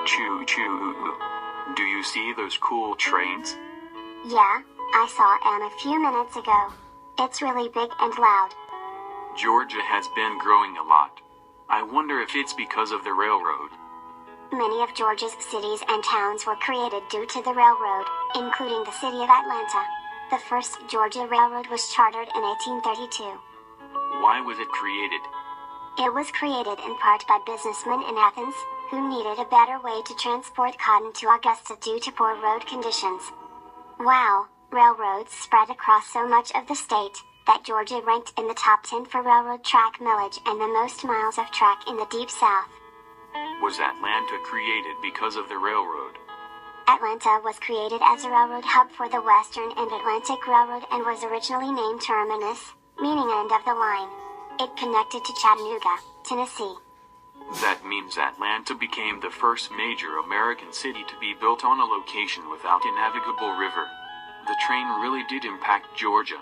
Choo choo. Do you see those cool trains? Yeah, I saw Anne a few minutes ago. It's really big and loud. Georgia has been growing a lot. I wonder if it's because of the railroad. Many of Georgia's cities and towns were created due to the railroad, including the city of Atlanta. The first Georgia Railroad was chartered in 1832. Why was it created? It was created in part by businessmen in Athens, who needed a better way to transport cotton to Augusta due to poor road conditions. Wow, railroads spread across so much of the state, that Georgia ranked in the top 10 for railroad track millage and the most miles of track in the Deep South. Was Atlanta created because of the railroad? Atlanta was created as a railroad hub for the Western and Atlantic Railroad and was originally named Terminus, meaning end of the line. It connected to Chattanooga, Tennessee. That means Atlanta became the first major American city to be built on a location without a navigable river. The train really did impact Georgia.